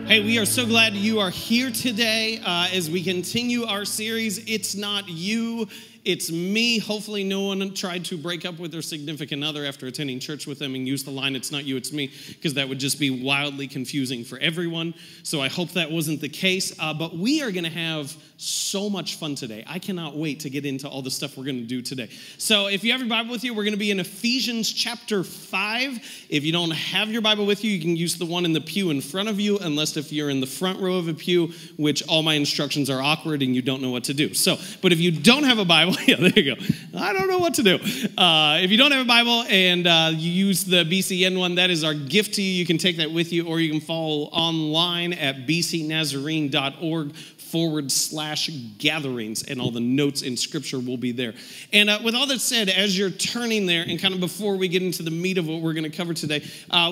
Hey, we are so glad you are here today as we continue our series, It's Not You, It's Me. Hopefully no one tried to break up with their significant other after attending church with them and use the line, It's not you, it's me, because that would just be wildly confusing for everyone. So I hope that wasn't the case. But we are going to have so much fun today. I cannot wait to get into all the stuff we're going to do today. So if you have your Bible with you, we're going to be in Ephesians chapter 5. If you don't have your Bible with you, you can use the one in the pew in front of you, unless if you're in the front row of a pew, which all my instructions are awkward and you don't know what to do. So, but if you don't have a Bible, yeah, there you go. I don't know what to do. If you don't have a Bible and you use the BCN one, that is our gift to you. You can take that with you, or you can follow online at bcnazarene.org/gatherings, and all the notes in Scripture will be there. And with all that said, as you're turning there, and kind of before we get into the meat of what we're going to cover today,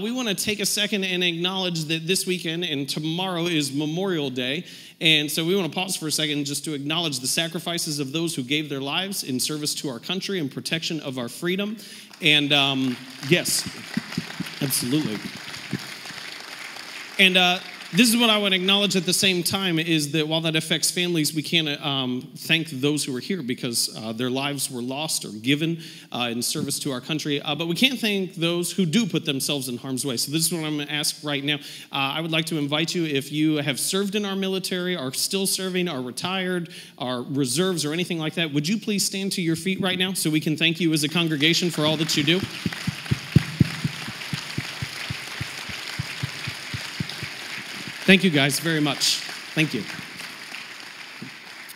we want to take a second and acknowledge that this weekend and tomorrow is Memorial Day. And so we want to pause for a second just to acknowledge the sacrifices of those who gave their lives in service to our country and protection of our freedom. And yes, absolutely. And this is what I want to acknowledge at the same time, is that while that affects families, we can't thank those who are here because their lives were lost or given in service to our country. But we can't thank those who do put themselves in harm's way. So this is what I'm going to ask right now. I would like to invite you, if you have served in our military, are still serving, are retired, are reserves, or anything like that, would you please stand to your feet right now so we can thank you as a congregation for all that you do? Thank you guys very much. Thank you.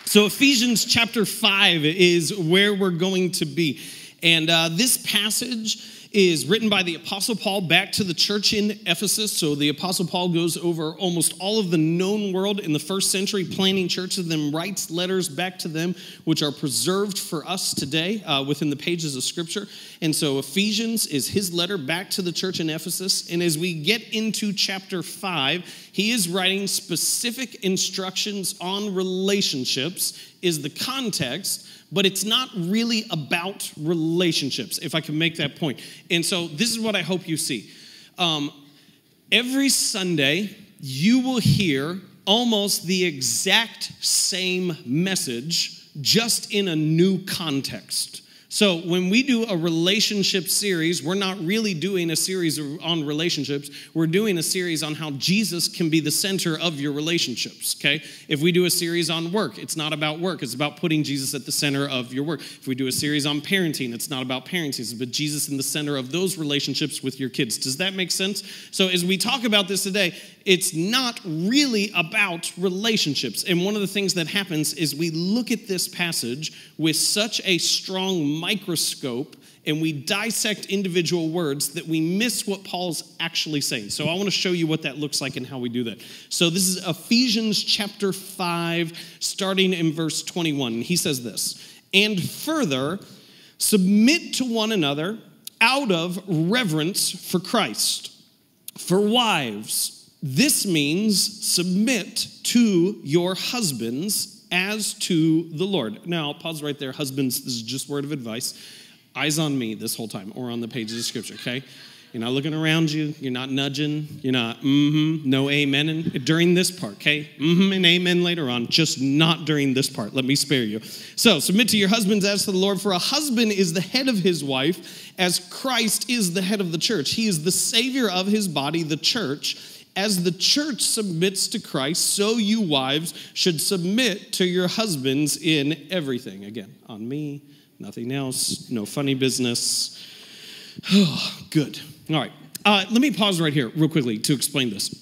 So Ephesians chapter 5 is where we're going to be. And this passage is written by the Apostle Paul back to the church in Ephesus. So the Apostle Paul goes over almost all of the known world in the first century, planting churches, then writes letters back to them, which are preserved for us today within the pages of Scripture. And so Ephesians is his letter back to the church in Ephesus. And as we get into chapter 5, he is writing specific instructions on relationships, is the context, but it's not really about relationships, if I can make that point. And so this is what I hope you see. Every Sunday, you will hear almost the exact same message, just in a new context. So when we do a relationship series, we're not really doing a series on relationships. We're doing a series on how Jesus can be the center of your relationships, okay? If we do a series on work, it's not about work. It's about putting Jesus at the center of your work. If we do a series on parenting, it's not about parenting. It's about Jesus in the center of those relationships with your kids. Does that make sense? So as we talk about this today, it's not really about relationships. And one of the things that happens is we look at this passage with such a strong microscope and we dissect individual words that we miss what Paul's actually saying. So I want to show you what that looks like and how we do that. So this is Ephesians chapter 5, starting in verse 21. He says this, "And further, submit to one another out of reverence for Christ. For wives, this means submit to your husbands as to the Lord." Now, I'll pause right there. Husbands, this is just word of advice. Eyes on me this whole time, or on the pages of Scripture, okay? You're not looking around you. You're not nudging. You're not, no amen during this part, okay? And amen later on, just not during this part. Let me spare you. So, submit to your husbands as to the Lord, for a husband is the head of his wife, as Christ is the head of the church. He is the Savior of his body, the church. As the church submits to Christ, so you wives should submit to your husbands in everything. Again, on me, nothing else, no funny business. Oh, good. All right. Let me pause right here real quickly to explain this.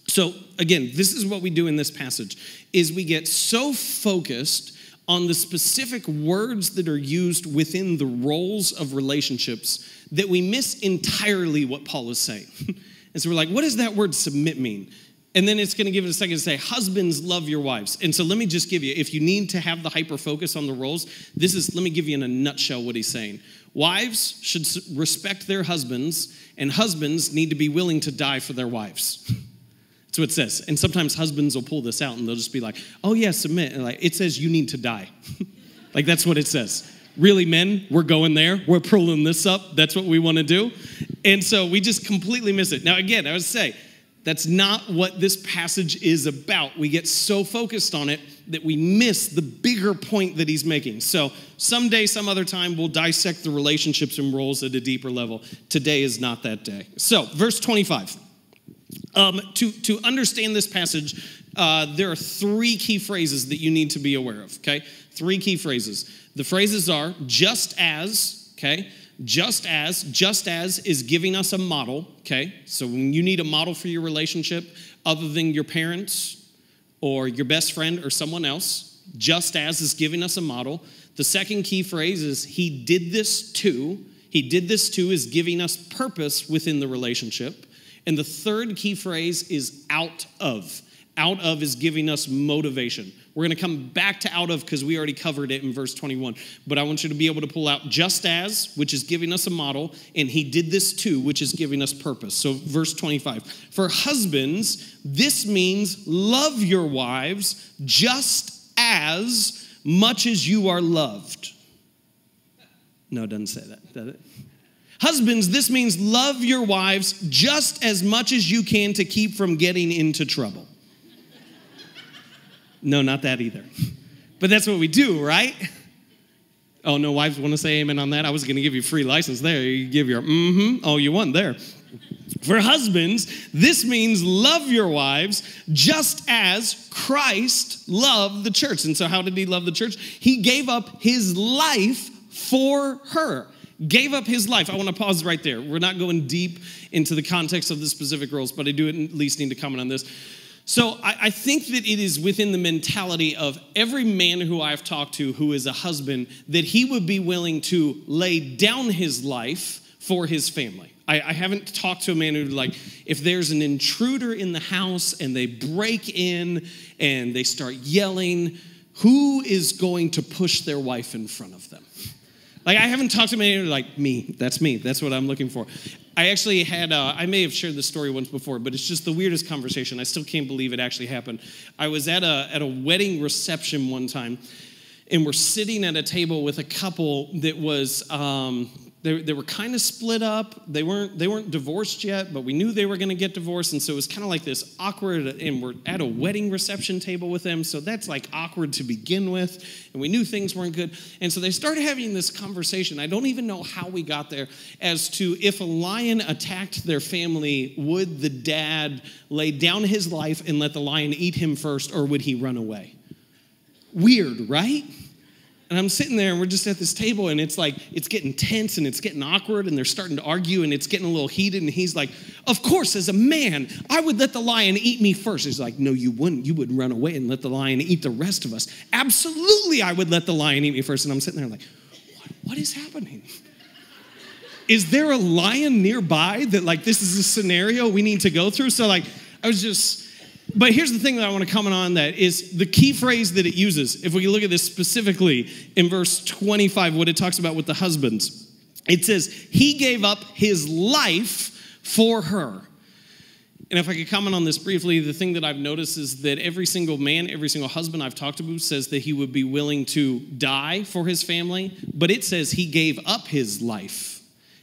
So again, this is what we do in this passage, is we get so focused on the specific words that are used within the roles of relationships that we miss entirely what Paul is saying. And so we're like, what does that word submit mean? And then it's going to give it a second to say, husbands, love your wives. And so let me just give you, if you need to have the hyper focus on the roles, let me give you in a nutshell what he's saying. Wives should respect their husbands, and husbands need to be willing to die for their wives. That's what it says. And sometimes husbands will pull this out and they'll just be like, oh yeah, submit. And it says you need to die. That's what it says. Really, men, we're going there. We're pulling this up. That's what we want to do. And so we just completely miss it. Now, again, I would say, That's not what this passage is about. We get so focused on it that we miss the bigger point that he's making. So someday, some other time, we'll dissect the relationships and roles at a deeper level. Today is not that day. So, verse 25. To understand this passage, there are three key phrases that you need to be aware of, okay? Three key phrases. The phrases are just as, okay? Just as is giving us a model, okay? So when you need a model for your relationship other than your parents or your best friend or someone else, just as is giving us a model. The second key phrase is he did this too. He did this too is giving us purpose within the relationship. And the third key phrase is out of. Out of is giving us motivation. We're going to come back to out of because we already covered it in verse 21. But I want you to be able to pull out just as, which is giving us a model, and he did this too, which is giving us purpose. So verse 25. For husbands, this means love your wives just as much as you are loved. No, it doesn't say that, does it? Husbands, this means love your wives just as much as you can to keep from getting into trouble. No, not that either. But that's what we do, right? Oh, no wives want to say amen on that? I was going to give you free license there. You give your Oh, you won there. For husbands, this means love your wives just as Christ loved the church. And so how did he love the church? He gave up his life for her. Gave up his life. I want to pause right there. We're not going deep into the context of the specific roles, but I do at least need to comment on this. So I think that it is within the mentality of every man who I've talked to who is a husband that he would be willing to lay down his life for his family. I haven't talked to a man who, like, if there's an intruder in the house and they break in and they start yelling, who is going to push their wife in front of them? Like, I haven't talked to many like, me. That's what I'm looking for. I actually had, I may have shared this story once before, but it's just the weirdest conversation. I still can't believe it actually happened. I was at a wedding reception one time, and we're sitting at a table with a couple that was, they were kind of split up. They weren't divorced yet, but we knew they were going to get divorced, and so it was kind of like this awkward, and we're at a wedding reception table with them, so that's like awkward to begin with, and we knew things weren't good, and so they started having this conversation. I don't even know how we got there, as to if a lion attacked their family, would the dad lay down his life and let the lion eat him first, or would he run away? Weird, right? And I'm sitting there, and we're just at this table, and it's like, it's getting tense, and it's getting awkward, and they're starting to argue, and it's getting a little heated, and he's like, of course, as a man, I would let the lion eat me first. He's like, no, you wouldn't. You would run away and let the lion eat the rest of us. Absolutely, I would let the lion eat me first. And I'm sitting there like, what is happening? Is there a lion nearby that, like, this is a scenario we need to go through? So, like, I was just... But here's the thing that I want to comment on that is the key phrase that it uses. If we look at this specifically in verse 25, what it talks about with the husbands, it says, he gave up his life for her. And if I could comment on this briefly, the thing that I've noticed is that every single man, every single husband I've talked to says that he would be willing to die for his family, but it says he gave up his life.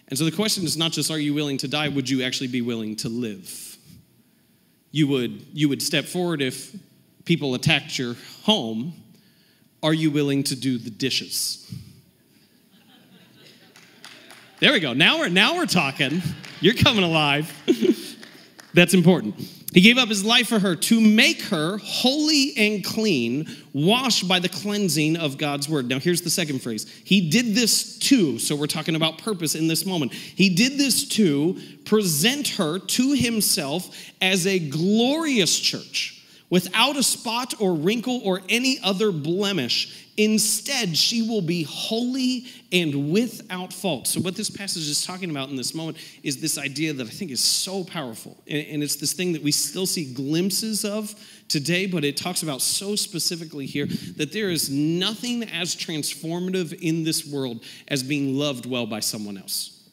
And so the question is not just, are you willing to die? Would you actually be willing to live? You would step forward if people attacked your home. Are you willing to do the dishes? There we go. Now we're talking. You're coming alive. That's important. He gave up his life for her to make her holy and clean, washed by the cleansing of God's word. Now, here's the second phrase. He did this to, so we're talking about purpose in this moment. He did this to present her to himself as a glorious church, without a spot or wrinkle or any other blemish. Instead, she will be holy and without fault. So what this passage is talking about in this moment is this idea that I think is so powerful. And it's this thing that we still see glimpses of today, but it talks about so specifically here that there is nothing as transformative in this world as being loved well by someone else.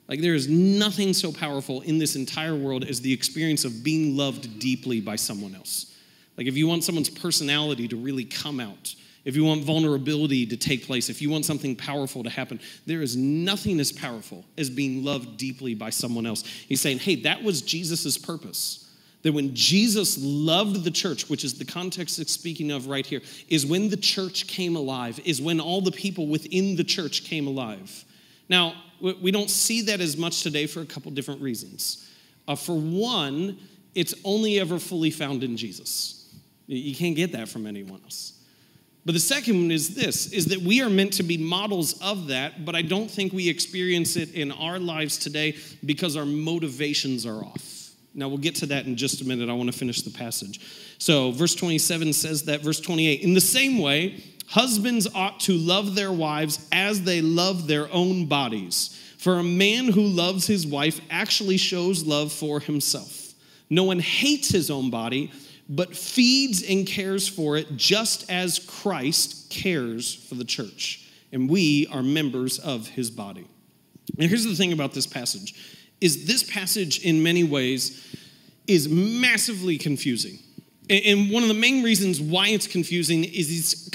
Like, there is nothing so powerful in this entire world as the experience of being loved deeply by someone else. Like, if you want someone's personality to really come out, if you want vulnerability to take place, if you want something powerful to happen, there is nothing as powerful as being loved deeply by someone else. He's saying, hey, that was Jesus's purpose. That when Jesus loved the church, which is the context it's speaking of right here, is when the church came alive, is when all the people within the church came alive. Now, we don't see that as much today for a couple different reasons. For one, it's only ever fully found in Jesus. You can't get that from anyone else. But the second one is this, is that we are meant to be models of that, but I don't think we experience it in our lives today because our motivations are off. Now, we'll get to that in just a minute. I want to finish the passage. So, verse 27 says that, verse 28, in the same way, husbands ought to love their wives as they love their own bodies. For a man who loves his wife actually shows love for himself. No one hates his own body, but feeds and cares for it just as Christ cares for the church. And we are members of his body. And here's the thing about this passage. Is this passage in many ways is massively confusing. And one of the main reasons why it's confusing is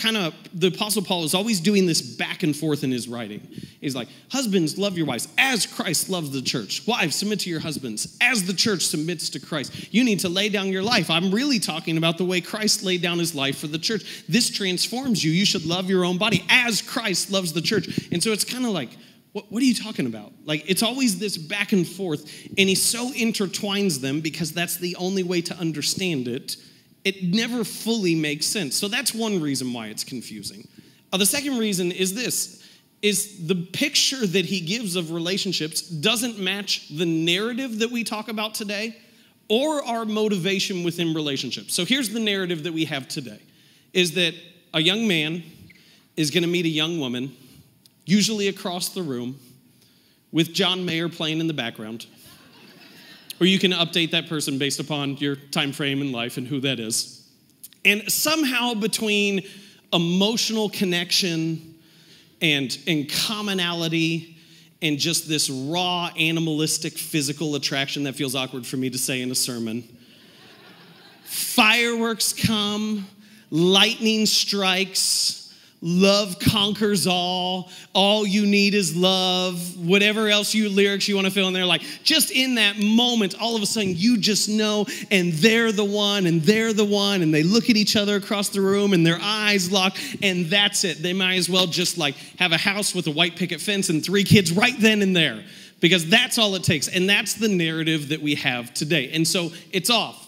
the Apostle Paul is always doing this back and forth in his writing. He's like, husbands, love your wives as Christ loves the church. Wives, submit to your husbands as the church submits to Christ. You need to lay down your life. I'm really talking about the way Christ laid down his life for the church. This transforms you. You should love your own body as Christ loves the church. And so it's kind of like, what are you talking about? Like, it's always this back and forth, and he so intertwines them because that's the only way to understand it. It never fully makes sense. So that's one reason why it's confusing. The second reason is this, is the picture that he gives of relationships doesn't match the narrative that we talk about today or our motivation within relationships. So here's the narrative that we have today, is that a young man is going to meet a young woman, usually across the room, with John Mayer playing in the background. Or you can update that person based upon your time frame in life and who that is. And somehow between emotional connection and commonality and just this raw animalistic physical attraction that feels awkward for me to say in a sermon, fireworks come, lightning strikes, love conquers all you need is love, whatever else lyrics you want to fill in there, like just in that moment, all of a sudden you just know, and they're the one, and they're the one, and they look at each other across the room and their eyes lock, and that's it. They might as well just like have a house with a white picket fence and 3 kids right then and there, because that's all it takes, and that's the narrative that we have today, and so it's off.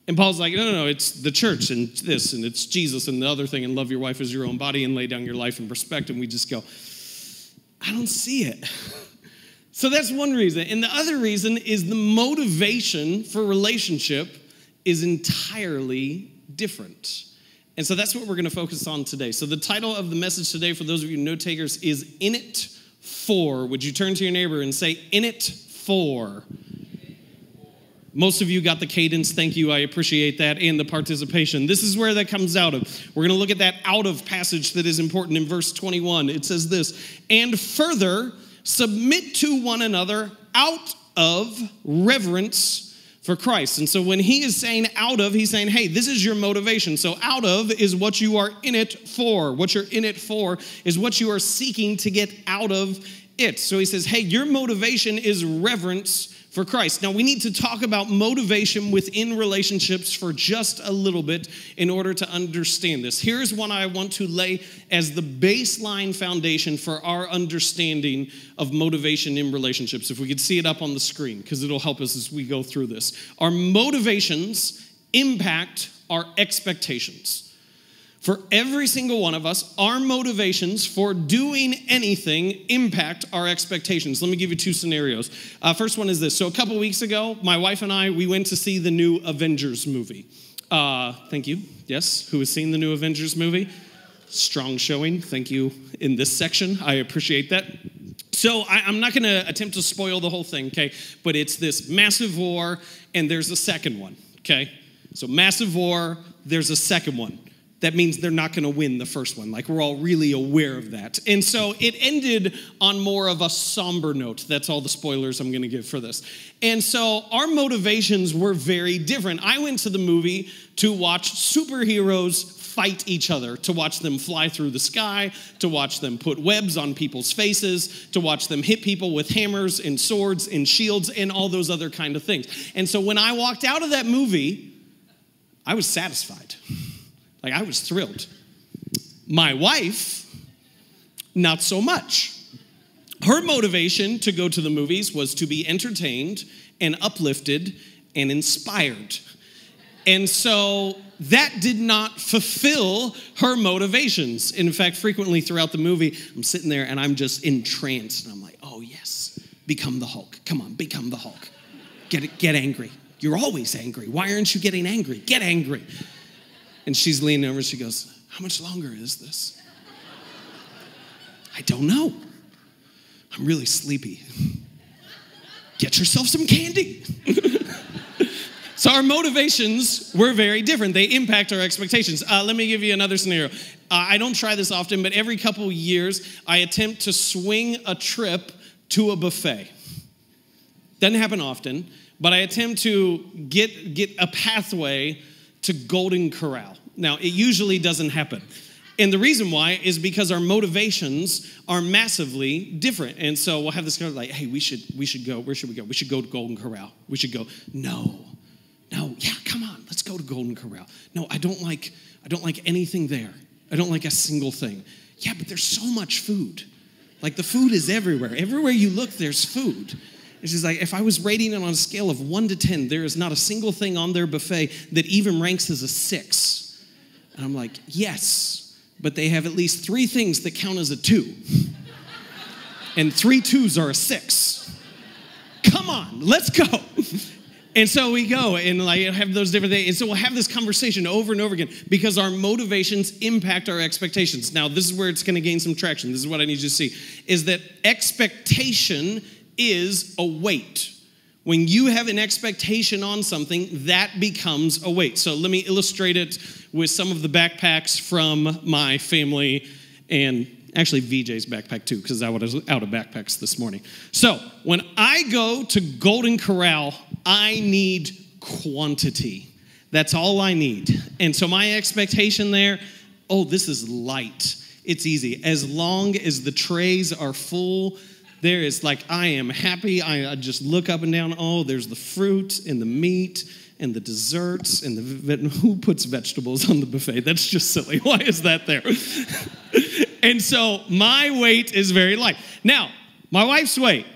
And Paul's like, no, it's the church and this, and it's Jesus and the other thing, and love your wife as your own body and lay down your life in respect. And we just go, I don't see it. So that's one reason. And the other reason is the motivation for relationship is entirely different. And so that's what we're going to focus on today. So the title of the message today, for those of you note takers, is In It For. Would you turn to your neighbor and say, In It For? Most of you got the cadence. Thank you. I appreciate that, and the participation. This is where that comes out of. We're going to look at that out of passage that is important in verse 21. It says this, and further, submit to one another out of reverence for Christ. And so when he is saying out of, he's saying, hey, this is your motivation. So out of is what you are in it for. What you're in it for is what you are seeking to get out of it. So he says, hey, your motivation is reverence for Christ. Now, we need to talk about motivation within relationships for just a little bit in order to understand this. Here's what I want to lay as the baseline foundation for our understanding of motivation in relationships. If we could see it up on the screen, because it'll help us as we go through this. Our motivations impact our expectations. For every single one of us, our motivations for doing anything impact our expectations. Let me give you 2 scenarios. First one is this. So a couple weeks ago, my wife and I, we went to see the new Avengers movie. Thank you. Yes, who has seen the new Avengers movie? Strong showing. Thank you in this section. I appreciate that. So I'm not going to attempt to spoil the whole thing, okay? But it's this massive war, and there's a second one, okay? So massive war, there's a second one. That means they're not going to win the first one. Like, we're all really aware of that. And so it ended on more of a somber note. That's all the spoilers I'm going to give for this. And so our motivations were very different. I went to the movie to watch superheroes fight each other, to watch them fly through the sky, to watch them put webs on people's faces, to watch them hit people with hammers and swords and shields and all those other kind of things. And so when I walked out of that movie, I was satisfied. Like, I was thrilled. My wife, not so much. Her motivation to go to the movies was to be entertained and uplifted and inspired. And so that did not fulfill her motivations. In fact, frequently throughout the movie, I'm sitting there and I'm just entranced. And I'm like, oh yes, become the Hulk. Come on, become the Hulk. Get angry. You're always angry. Why aren't you getting angry? Get angry. And she's leaning over, she goes, how much longer is this? I don't know. I'm really sleepy. Get yourself some candy. So our motivations were very different. They impact our expectations. Let me give you another scenario. I don't try this often, but every couple of years, I attempt to swing a trip to a buffet. Doesn't happen often, but I attempt to get a pathway to Golden Corral. Now, it usually doesn't happen. And the reason why is because our motivations are massively different. And so we'll have this kind of like, hey, we should go. Where should we go? We should go to Golden Corral. We should go. No, yeah, come on, let's go to Golden Corral. No, I don't like anything there. I don't like a single thing. Yeah, but there's so much food. Like, the food is everywhere. Everywhere you look, there's food. It's just like, if I was rating it on a scale of 1 to 10, there is not a single thing on their buffet that even ranks as a 6. And I'm like, yes, but they have at least 3 things that count as a 2. And 3 2s are a 6. Come on, let's go. And so we go and like have those different things. And so we'll have this conversation over and over again because our motivations impact our expectations. Now, this is where it's going to gain some traction. This is what I need you to see, is that expectation is a weight. When you have an expectation on something, that becomes a weight. So let me illustrate it with some of the backpacks from my family, and actually VJ's backpack too, because I was out of backpacks this morning. So when I go to Golden Corral, I need quantity. That's all I need. And so my expectation there, oh, this is light. It's easy. As long as the trays are full, there is like, I am happy. I just look up and down. Oh, there's the fruit and the meat and the desserts and who puts vegetables on the buffet? That's just silly. Why is that there? And so my weight is very light. Now, my wife's weight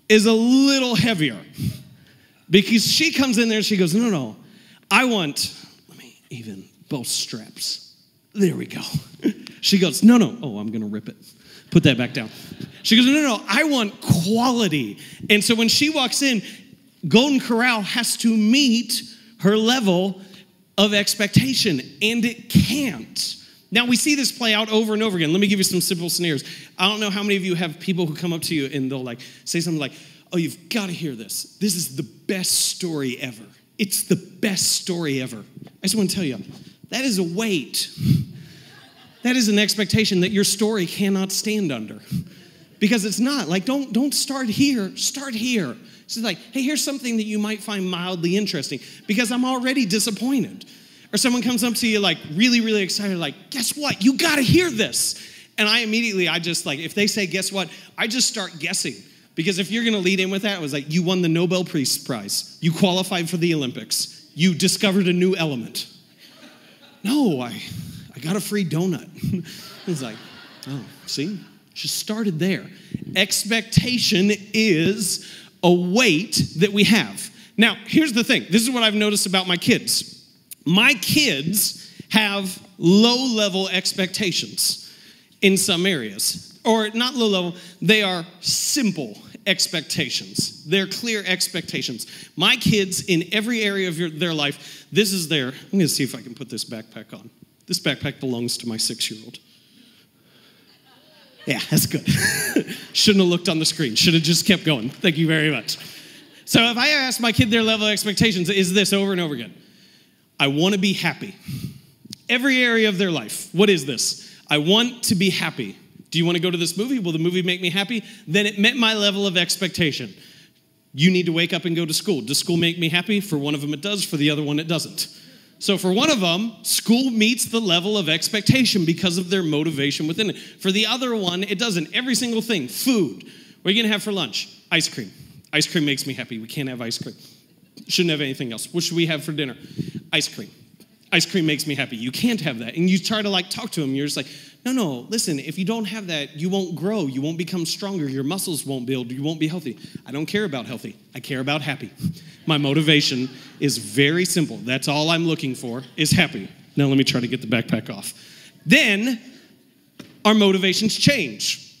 is a little heavier because she comes in there and she goes, no, I want, let me even, both straps. There we go. She goes, no, oh, I'm going to rip it. Put that back down. She goes, no, I want quality. And so when she walks in, Golden Corral has to meet her level of expectation, and it can't. Now, we see this play out over and over again. Let me give you some simple scenarios. I don't know how many of you have people who come up to you and they'll like say something like, oh, you've got to hear this. This is the best story ever. It's the best story ever. I just want to tell you, that is a weight. That is an expectation that your story cannot stand under. Because it's not. Like, don't start here. Start here. It's like, hey, here's something that you might find mildly interesting because I'm already disappointed. Or someone comes up to you like really, really excited, like, guess what? You got to hear this. And I just like, if they say, guess what? I just start guessing. Because if you're going to lead in with that, it was like, you won the Nobel Peace Prize. You qualified for the Olympics. You discovered a new element. No, I got a free donut. It's like, oh, see? Just started there. Expectation is a weight that we have. Now, here's the thing. This is what I've noticed about my kids. My kids have low-level expectations in some areas. Or not low-level, they are simple expectations. They're clear expectations. My kids, in every area of their life, this is their, I'm going to see if I can put this backpack on. This backpack belongs to my 6-year-old. Yeah, that's good. Shouldn't have looked on the screen. Should have just kept going. Thank you very much. So if I ask my kid their level of expectations, is this over and over again. I want to be happy. Every area of their life. What is this? I want to be happy. Do you want to go to this movie? Will the movie make me happy? Then it met my level of expectation. You need to wake up and go to school. Does school make me happy? For one of them it does. For the other one it doesn't. So for one of them, school meets the level of expectation because of their motivation within it. For the other one, it doesn't. Every single thing. Food. What are you going to have for lunch? Ice cream. Ice cream makes me happy. We can't have ice cream. Shouldn't have anything else. What should we have for dinner? Ice cream. Ice cream makes me happy. You can't have that. And you try to talk to them. You're just like, no, listen, if you don't have that, you won't grow. You won't become stronger. Your muscles won't build. You won't be healthy. I don't care about healthy. I care about happy. My motivation is very simple. That's all I'm looking for is happy. Now let me try to get the backpack off. Then our motivations change.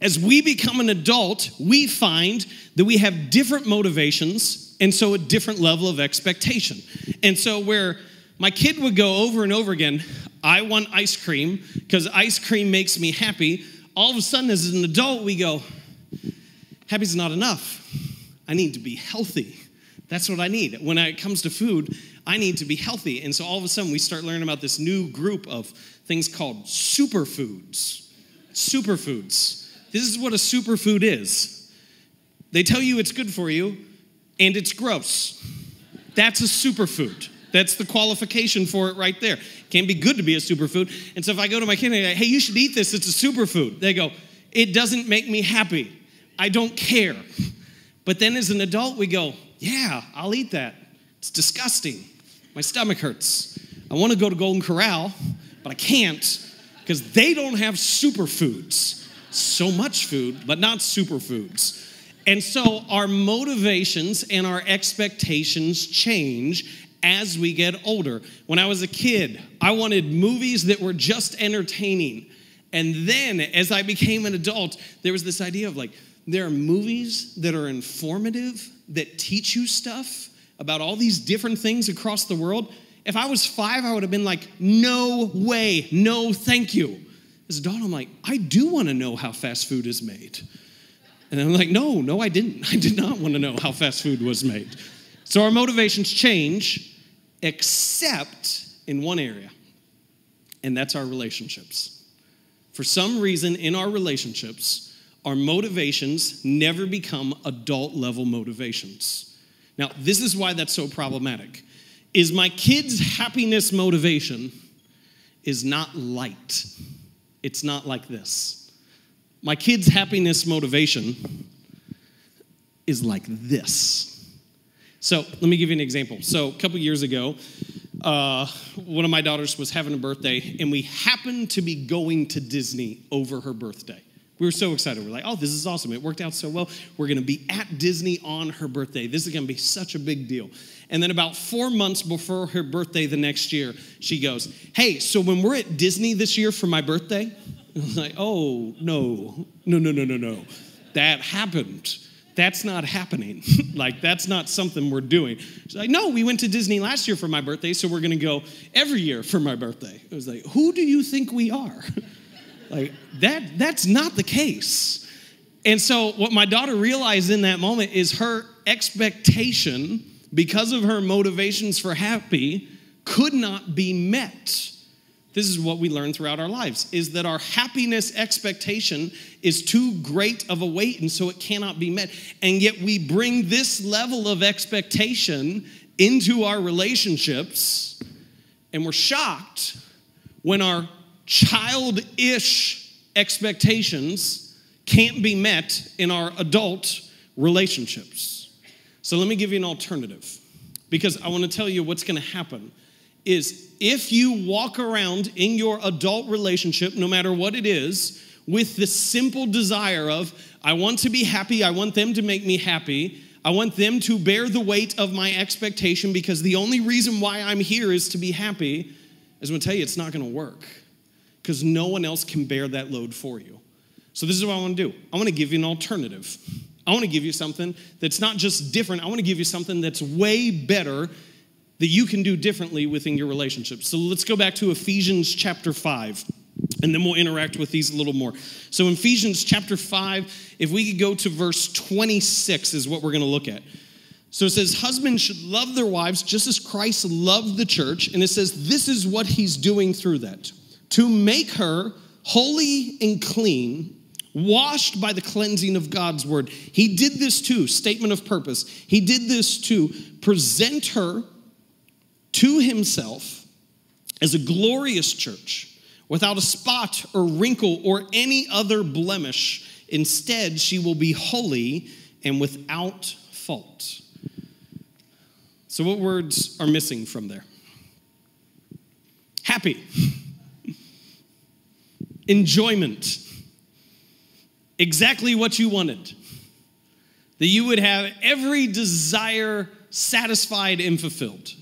As we become an adult, we find that we have different motivations and so a different level of expectation. And so where my kid would go over and over again, I want ice cream because ice cream makes me happy. All of a sudden, as an adult, we go, happy's not enough. I need to be healthy. That's what I need. When it comes to food, I need to be healthy. And so all of a sudden, we start learning about this new group of things called superfoods. Superfoods. This is what a superfood is. They tell you it's good for you, and it's gross. That's a superfood. That's the qualification for it right there. Can't be good to be a superfood. And so if I go to my kid and I go, hey, you should eat this, it's a superfood. They go, it doesn't make me happy. I don't care. But then as an adult, we go, yeah, I'll eat that. It's disgusting. My stomach hurts. I want to go to Golden Corral, but I can't because they don't have superfoods. So much food, but not superfoods. And so our motivations and our expectations change as we get older. When I was a kid, I wanted movies that were just entertaining. And then as I became an adult, there was this idea of there are movies that are informative, that teach you stuff about all these different things across the world. If I was 5, I would have been like, no way, no thank you. As an adult, I'm like, I do want to know how fast food is made. And I'm like, no, I didn't. I did not want to know how fast food was made. So our motivations change, except in one area, and that's our relationships. For some reason, in our relationships, our motivations never become adult-level motivations. Now, this is why that's so problematic, is my kid's happiness motivation is not light. It's not like this. My kid's happiness motivation is like this. So let me give you an example. So a couple years ago, one of my daughters was having a birthday, and we happened to be going to Disney over her birthday. We were so excited. We're like, oh, this is awesome. It worked out so well. We're going to be at Disney on her birthday. This is going to be such a big deal. And then about 4 months before her birthday the next year, she goes, hey, so when we're at Disney this year for my birthday, I was like, oh, no. That happened. That's not happening. That's not something we're doing. She's like, no, we went to Disney last year for my birthday, so we're going to go every year for my birthday. I was like, who do you think we are? That's not the case. And so what my daughter realized in that moment is her expectation, because of her motivations for happy, could not be met. This is what we learn throughout our lives, is that our happiness expectation is too great of a weight, and so it cannot be met. And yet we bring this level of expectation into our relationships, and we're shocked when our childish expectations can't be met in our adult relationships. So let me give you an alternative, because I want to tell you what's going to happen is if you walk around in your adult relationship, no matter what it is, with the simple desire of, I want to be happy, I want them to make me happy, I want them to bear the weight of my expectation because the only reason why I'm here is to be happy, is I'm going to tell you it's not going to work because no one else can bear that load for you. So this is what I want to do. I want to give you an alternative. I want to give you something that's not just different. I want to give you something that's way better that you can do differently within your relationship. So let's go back to Ephesians chapter 5, and then we'll interact with these a little more. So in Ephesians chapter 5, if we could go to verse 26 is what we're going to look at. So it says, husbands should love their wives just as Christ loved the church. And it says, this is what he's doing through that. To make her holy and clean, washed by the cleansing of God's word. He did this too, statement of purpose. He did this to present her to himself as a glorious church, without a spot or wrinkle or any other blemish. Instead, she will be holy and without fault. So what words are missing from there? Happy. Enjoyment. Exactly what you wanted. That you would have every desire satisfied and fulfilled.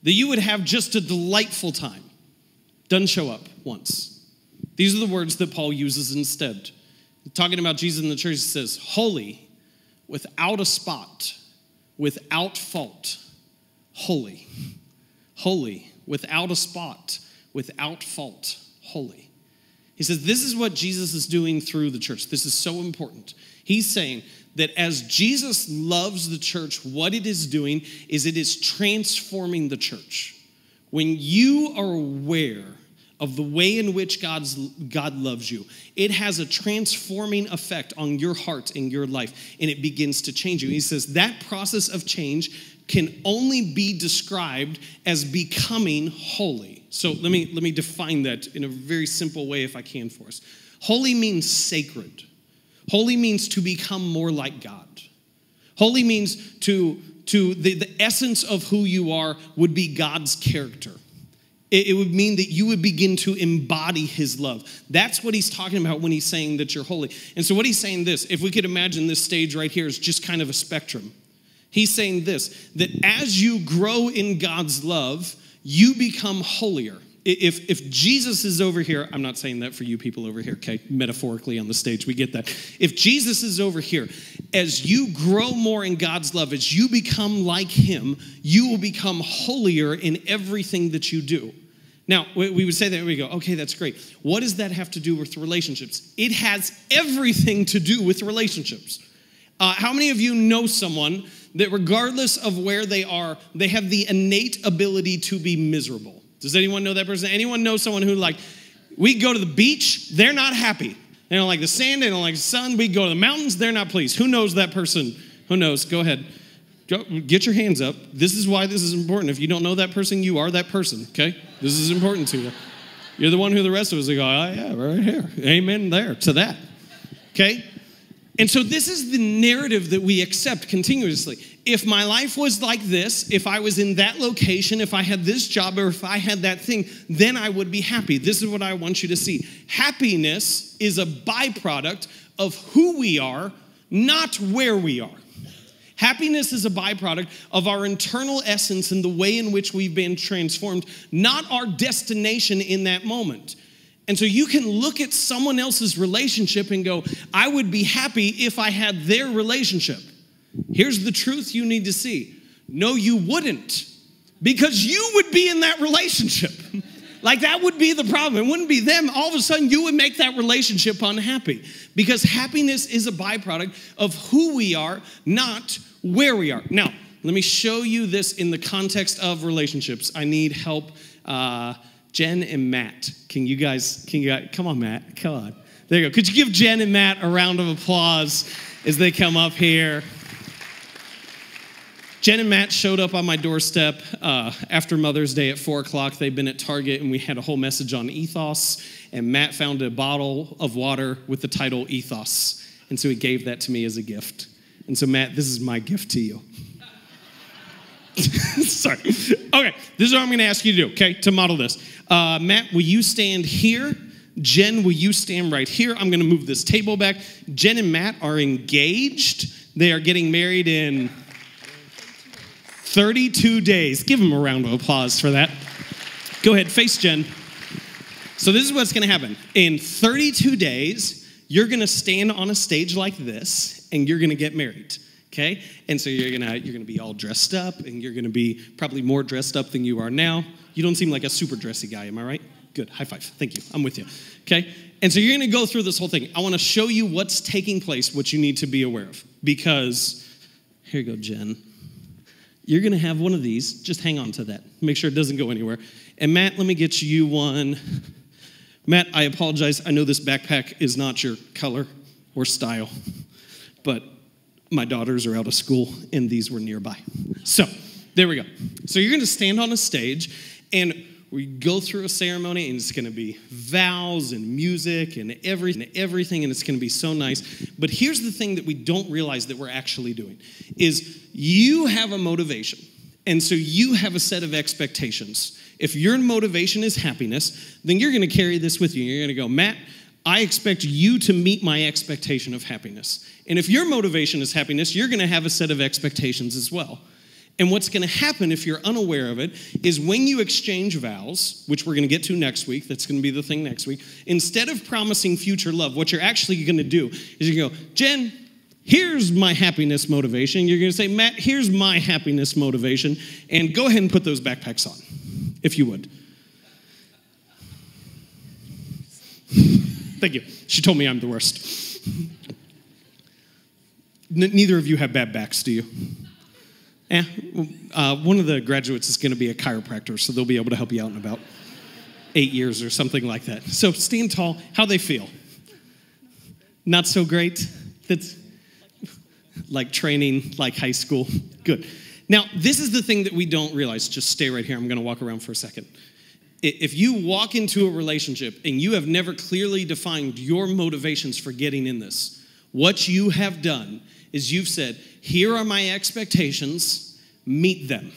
That you would have just a delightful time. Doesn't show up once. These are the words that Paul uses instead. Talking about Jesus in the church, he says, holy, without a spot, without fault. Holy. Holy, without a spot, without fault. Holy. He says, this is what Jesus is doing through the church. This is so important. He's saying that as Jesus loves the church, what it is doing is it is transforming the church. When you are aware of the way in which God loves you, it has a transforming effect on your heart and your life, and it begins to change you. He says that process of change can only be described as becoming holy. So let me define that in a very simple way if I can for us. Holy means sacred. Holy means to become more like God. Holy means to the essence of who you are would be God's character. It would mean that you would begin to embody his love. That's what he's talking about when he's saying that you're holy. And so what he's saying this, if we could imagine this stage right here is just kind of a spectrum. He's saying this, that as you grow in God's love, you become holier. If Jesus is over here, I'm not saying that for you people over here, okay? Metaphorically on the stage, we get that. If Jesus is over here, as you grow more in God's love, as you become like him, you will become holier in everything that you do. Now, we would say that, we go, okay, that's great. What does that have to do with relationships? It has everything to do with relationships. How many of you know someone that regardless of where they are, they have the innate ability to be miserable? Does anyone know that person? Anyone know someone who, like, we go to the beach, they're not happy. They don't like the sand, they don't like the sun. We go to the mountains, they're not pleased. Who knows that person? Who knows? Go ahead. Go, get your hands up. This is why this is important. If you don't know that person, you are that person, okay? This is important to you. You're the one who the rest of us go, oh, yeah, right here. Amen there to that, okay? And so this is the narrative that we accept continuously. If my life was like this, if I was in that location, if I had this job, or if I had that thing, then I would be happy. This is what I want you to see. Happiness is a byproduct of who we are, not where we are. Happiness is a byproduct of our internal essence and the way in which we've been transformed, not our destination in that moment. And so you can look at someone else's relationship and go, I would be happy if I had their relationship. Here's the truth you need to see. No, you wouldn't, because you would be in that relationship. Like, that would be the problem. It wouldn't be them. All of a sudden, you would make that relationship unhappy, because happiness is a byproduct of who we are, not where we are. Now, let me show you this in the context of relationships. I need help. Jen and Matt, can you guys, come on, Matt, come on. There you go. Could you give Jen and Matt a round of applause as they come up here? Jen and Matt showed up on my doorstep after Mother's Day at 4 o'clock. They'd been at Target, and we had a whole message on ethos, and Matt found a bottle of water with the title Ethos, and so he gave that to me as a gift. And so, Matt, this is my gift to you. Sorry. Okay, this is what I'm going to ask you to do, okay, to model this. Matt, will you stand here? Jen, will you stand right here? I'm going to move this table back. Jen and Matt are engaged. They are getting married in 32 days. Give them a round of applause for that. Go ahead, face Jen. So this is what's going to happen. In 32 days, you're going to stand on a stage like this, and you're going to get married. Okay? And so you're gonna be all dressed up, and you're gonna be probably more dressed up than you are now. You don't seem like a super dressy guy, am I right? Good, high five, thank you, I'm with you. Okay? And so you're gonna go through this whole thing. I wanna show you what's taking place, what you need to be aware of. Because, here you go, Jen. You're gonna have one of these, just hang on to that. Make sure it doesn't go anywhere. And Matt, let me get you one. Matt, I apologize, I know this backpack is not your color or style, but my daughters are out of school, and these were nearby. So There we go. So you're going to stand on a stage, and we go through a ceremony, and it's going to be vows and music and everything, and it's going to be so nice. But here's the thing that we don't realize that we're actually doing, is you have a motivation, and so you have a set of expectations. If your motivation is happiness, then you're going to carry this with you. You're going to go, Matt, I expect you to meet my expectation of happiness. And if your motivation is happiness, you're going to have a set of expectations as well. And what's going to happen if you're unaware of it is when you exchange vows, which we're going to get to next week, that's going to be the thing next week, instead of promising future love, what you're actually going to do is you're going to go, Jen, here's my happiness motivation. You're going to say, Matt, here's my happiness motivation. And go ahead and put those backpacks on, if you would. Thank you. She told me I'm the worst. Neither of you have bad backs, do you? One of the graduates is going to be a chiropractor, so they'll be able to help you out in about 8 years or something like that. So stand tall. How they feel? Not so great? That's like training, like high school. Good. Now, this is the thing that we don't realize. Just stay right here. I'm going to walk around for a second. If you walk into a relationship and you have never clearly defined your motivations for getting in this, what you have done is you've said, here are my expectations, meet them.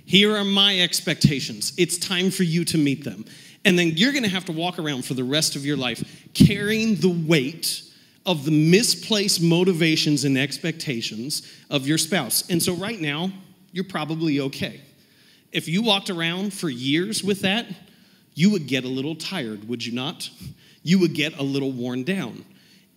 Here are my expectations. It's time for you to meet them. And then you're going to have to walk around for the rest of your life carrying the weight of the misplaced motivations and expectations of your spouse. And so right now, you're probably okay. If you walked around for years with that, you would get a little tired, would you not? You would get a little worn down.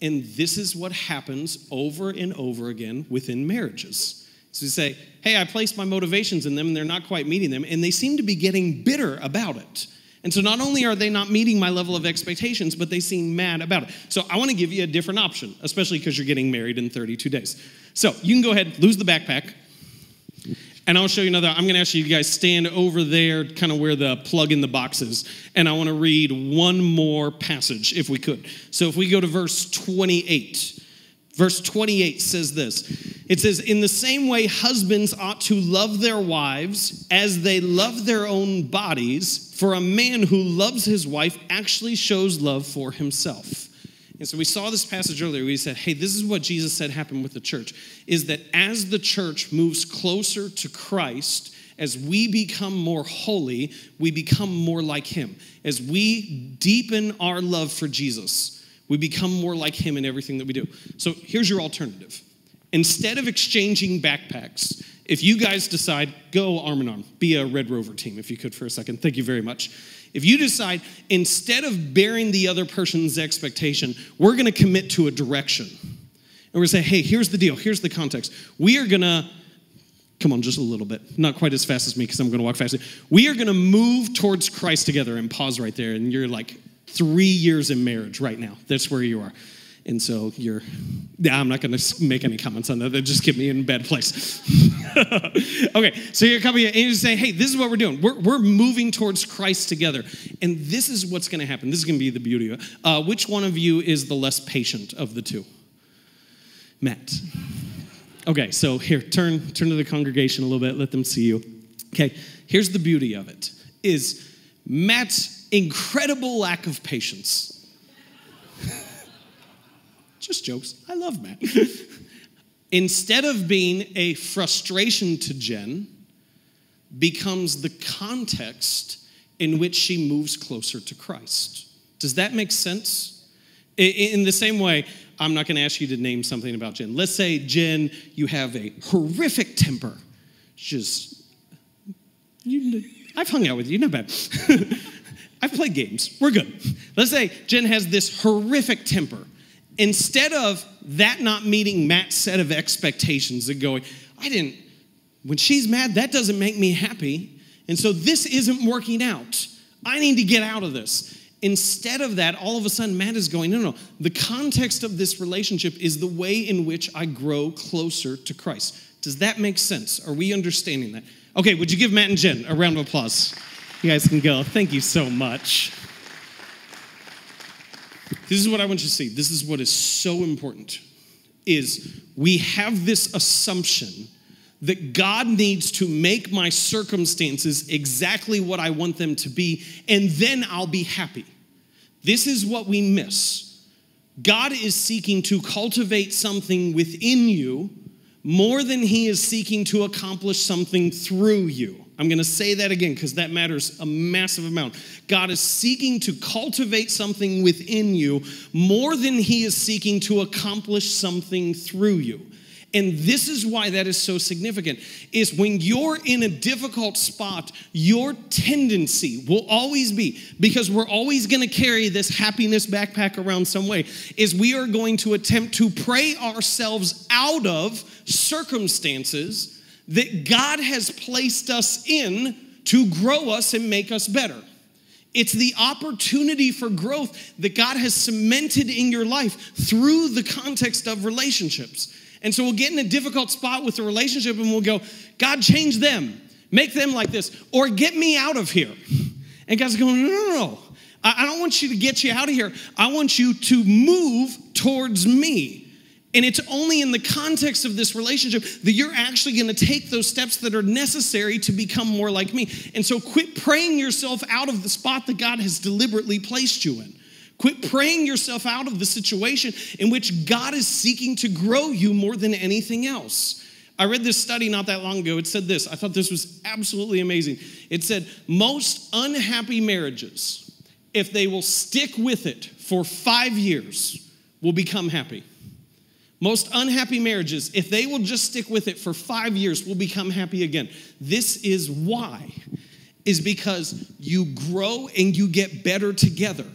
And this is what happens over and over again within marriages. So you say, hey, I placed my motivations in them and they're not quite meeting them, and they seem to be getting bitter about it. And so not only are they not meeting my level of expectations, but they seem mad about it. So I want to give you a different option, especially because you're getting married in 32 days. So you can go ahead, lose the backpack, and I'll show you another. I'm going to ask you guys stand over there, kind of where the plug in the box is, and I want to read one more passage, if we could. So if we go to verse 28, verse 28 says this. It says, in the same way, husbands ought to love their wives as they love their own bodies, for a man who loves his wife actually shows love for himself. And so we saw this passage earlier. We said, hey, this is what Jesus said happened with the church, is that as the church moves closer to Christ, as we become more holy, we become more like him. As we deepen our love for Jesus, we become more like him in everything that we do. So here's your alternative. Instead of exchanging backpacks, if you guys decide, go arm in arm, be a Red Rover team, if you could for a second. Thank you very much. If you decide, instead of bearing the other person's expectation, we're going to commit to a direction. And we're going to say, hey, here's the deal. Here's the context. We are going to, come on, just a little bit. Not quite as fast as me because I'm going to walk faster. We are going to move towards Christ together, and pause right there. And you're like 3 years in marriage right now. That's where you are. And so I'm not going to make any comments on that. That just get me in a bad place. Okay, so you're coming in and you say, hey, this is what we're doing. We're moving towards Christ together. And this is what's going to happen. This is going to be the beauty of it. Which one of you is the less patient of the two? Matt. Okay, so here, turn to the congregation a little bit. Let them see you. Okay, here's the beauty of it, is Matt's incredible lack of patience. Just jokes. I love Matt. Instead of being a frustration to Jen, becomes the context in which she moves closer to Christ. Does that make sense? In the same way, I'm not going to ask you to name something about Jen. Let's say, Jen, you have a horrific temper. I've hung out with you, not bad. I've played games. We're good. Let's say Jen has this horrific temper. Instead of that not meeting Matt's set of expectations and going, when she's mad, that doesn't make me happy. And so this isn't working out. I need to get out of this. Instead of that, all of a sudden, Matt is going, no. The context of this relationship is the way in which I grow closer to Christ. Does that make sense? Are we understanding that? Okay, would you give Matt and Jen a round of applause? You guys can go. Thank you so much. This is what I want you to see. This is what is so important, is we have this assumption that God needs to make my circumstances exactly what I want them to be, and then I'll be happy. This is what we miss. God is seeking to cultivate something within you more than he is seeking to accomplish something through you. I'm going to say that again because that matters a massive amount. God is seeking to cultivate something within you more than he is seeking to accomplish something through you. And this is why that is so significant, is when you're in a difficult spot, your tendency will always be, because we're always going to carry this happiness backpack around some way, is we are going to attempt to pray ourselves out of circumstances that God has placed us in to grow us and make us better. It's the opportunity for growth that God has cemented in your life through the context of relationships. And so we'll get in a difficult spot with a relationship and we'll go, God, change them. Make them like this. Or get me out of here. And God's going, no. I don't want you to get you out of here. I want you to move towards me. And it's only in the context of this relationship that you're actually going to take those steps that are necessary to become more like me. And so quit praying yourself out of the spot that God has deliberately placed you in. Quit praying yourself out of the situation in which God is seeking to grow you more than anything else. I read this study not that long ago. It said this. I thought this was absolutely amazing. It said, most unhappy marriages, if they will stick with it for 5 years, will become happy. Most unhappy marriages, if they will just stick with it for 5 years, will become happy again. This is why, is because you grow and you get better together.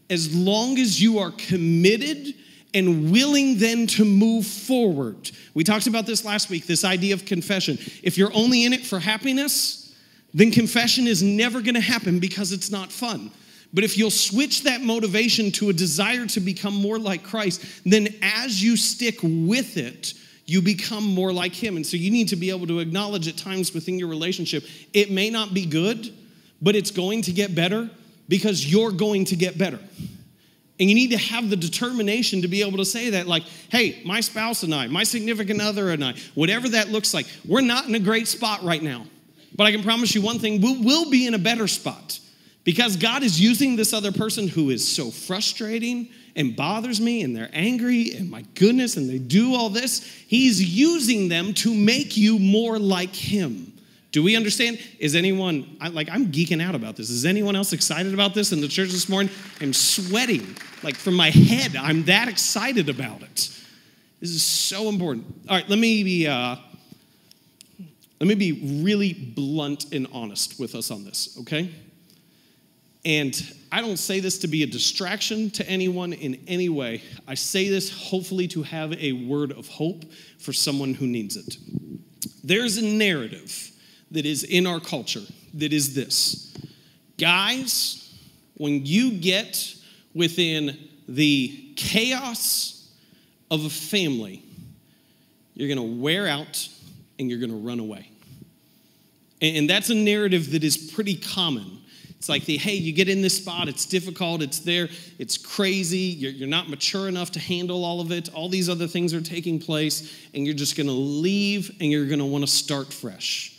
As long as you are committed and willing then to move forward. We talked about this last week, this idea of confession. If you're only in it for happiness, then confession is never going to happen because it's not fun. But if you'll switch that motivation to a desire to become more like Christ, then as you stick with it, you become more like him. And so you need to be able to acknowledge at times within your relationship, it may not be good, but it's going to get better because you're going to get better. And you need to have the determination to be able to say that, like, hey, my spouse and I, my significant other and I, whatever that looks like, we're not in a great spot right now. But I can promise you one thing, we'll be in a better spot. Because God is using this other person who is so frustrating and bothers me, and they're angry, and my goodness, and they do all this. He's using them to make you more like him. Do we understand? Is anyone, I'm geeking out about this. Is anyone else excited about this in the church this morning? I'm sweating, like from my head. I'm that excited about it. This is so important. All right, let me be really blunt and honest with us on this, okay? And I don't say this to be a distraction to anyone in any way. I say this hopefully to have a word of hope for someone who needs it. There's a narrative that is in our culture that is this. Guys, when you get within the chaos of a family, you're going to wear out and you're going to run away. And that's a narrative that is pretty common. It's like hey, you get in this spot, it's difficult, it's there, it's crazy, you're not mature enough to handle all of it, all these other things are taking place, and you're just gonna leave and you're gonna wanna start fresh.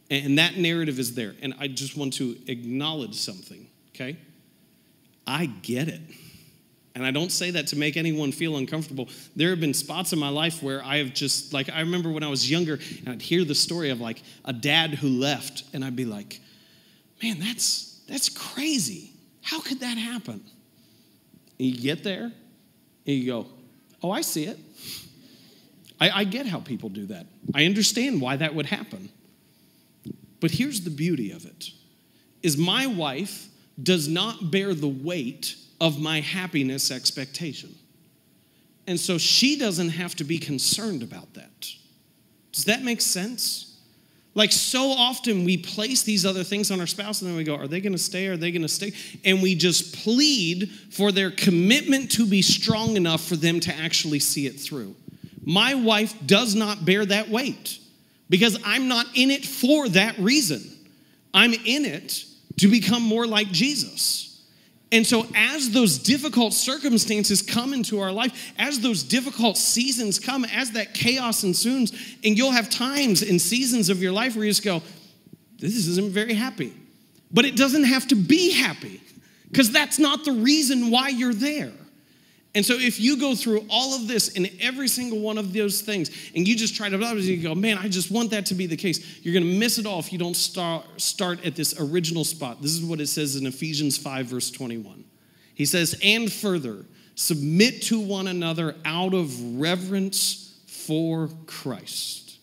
And that narrative is there. And I just want to acknowledge something, okay? I get it. And I don't say that to make anyone feel uncomfortable. There have been spots in my life where I have just, I remember when I was younger, and I'd hear the story of a dad who left, and I'd be like, man, that's crazy. How could that happen? And you get there, and you go, oh, I see it. I get how people do that. I understand why that would happen. But here's the beauty of it, is my wife does not bear the weight of my happiness expectation. And so she doesn't have to be concerned about that. Does that make sense? So often we place these other things on our spouse and then we go, are they going to stay? Are they going to stay? And we just plead for their commitment to be strong enough for them to actually see it through. My wife does not bear that weight because I'm not in it for that reason. I'm in it to become more like Jesus. And so as those difficult circumstances come into our life, as those difficult seasons come, as that chaos ensues, and you'll have times and seasons of your life where you just go, this isn't very happy. But it doesn't have to be happy, because that's not the reason why you're there. And so if you go through all of this in every single one of those things, and you just try to, you go, man, I just want that to be the case, you're going to miss it all if you don't start at this original spot. This is what it says in Ephesians 5, verse 21. He says, and further, submit to one another out of reverence for Christ.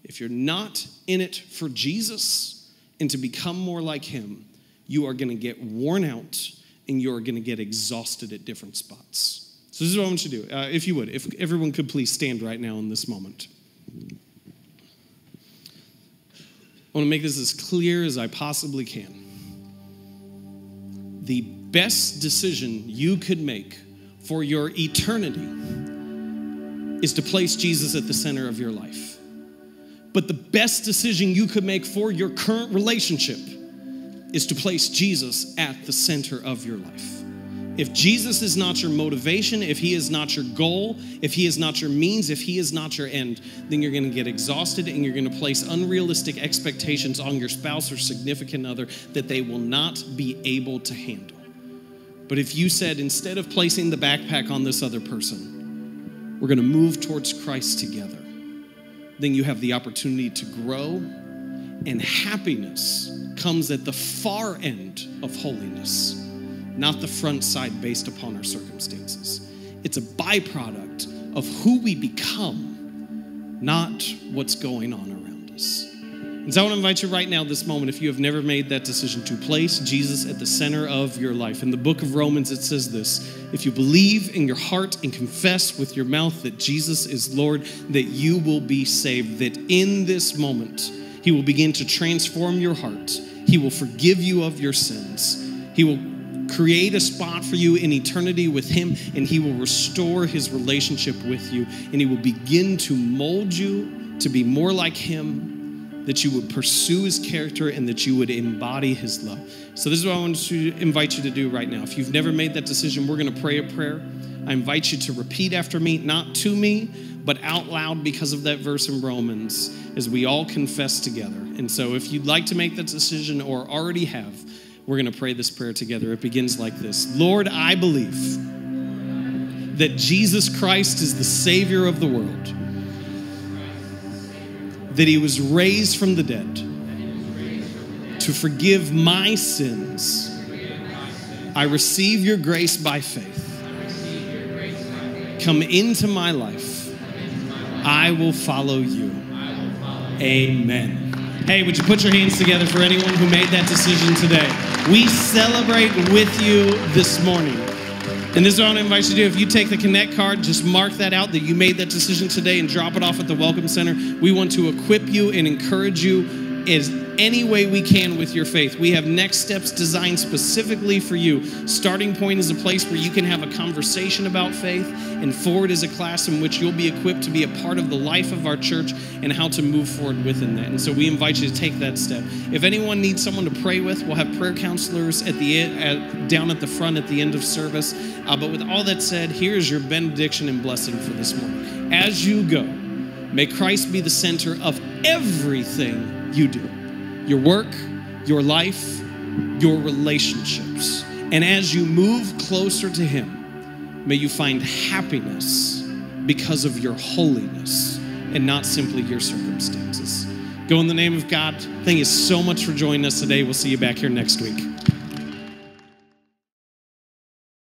If you're not in it for Jesus and to become more like him, you are going to get worn out and you're going to get exhausted at different spots. So this is what I want you to do. If you would, if everyone could please stand right now in this moment. I want to make this as clear as I possibly can. The best decision you could make for your eternity is to place Jesus at the center of your life. But the best decision you could make for your current relationship is to place Jesus at the center of your life. If Jesus is not your motivation, if he is not your goal, if he is not your means, if he is not your end, then you're going to get exhausted and you're going to place unrealistic expectations on your spouse or significant other that they will not be able to handle. But if you said, instead of placing the backpack on this other person, we're going to move towards Christ together, then you have the opportunity to grow, and happiness comes at the far end of holiness, not the front side based upon our circumstances. It's a byproduct of who we become, not what's going on around us. And so I want to invite you right now, this moment, if you have never made that decision, to place Jesus at the center of your life. In the book of Romans, it says this: if you believe in your heart and confess with your mouth that Jesus is Lord, that you will be saved. That in this moment, he will begin to transform your heart. He will forgive you of your sins. He will create a spot for you in eternity with him, and he will restore his relationship with you, and he will begin to mold you to be more like him, that you would pursue his character and that you would embody his love. So this is what I want to invite you to do right now. If you've never made that decision, we're going to pray a prayer. I invite you to repeat after me, not to me, but out loud because of that verse in Romans, as we all confess together. And so if you'd like to make that decision or already have, we're going to pray this prayer together. It begins like this: Lord, I believe that Jesus Christ is the Savior of the world, that he was raised from the dead to forgive my sins. I receive your grace by faith. Come into my life. I will follow you. Amen. Hey, would you put your hands together for anyone who made that decision today? We celebrate with you this morning. And this is what I want to invite you to do. If you take the Connect card, just mark that out that you made that decision today and drop it off at the Welcome Center. We want to equip you and encourage you as any way we can with your faith. We have next steps designed specifically for you. Starting Point is a place where you can have a conversation about faith, and Forward is a class in which you'll be equipped to be a part of the life of our church and how to move forward within that. And so we invite you to take that step. If anyone needs someone to pray with, we'll have prayer counselors at the end, down at the front at the end of service. But with all that said, here's your benediction and blessing for this morning. As you go, may Christ be the center of everything you do. Your work, your life, your relationships. And as you move closer to him, may you find happiness because of your holiness and not simply your circumstances. Go in the name of God. Thank you so much for joining us today. We'll see you back here next week.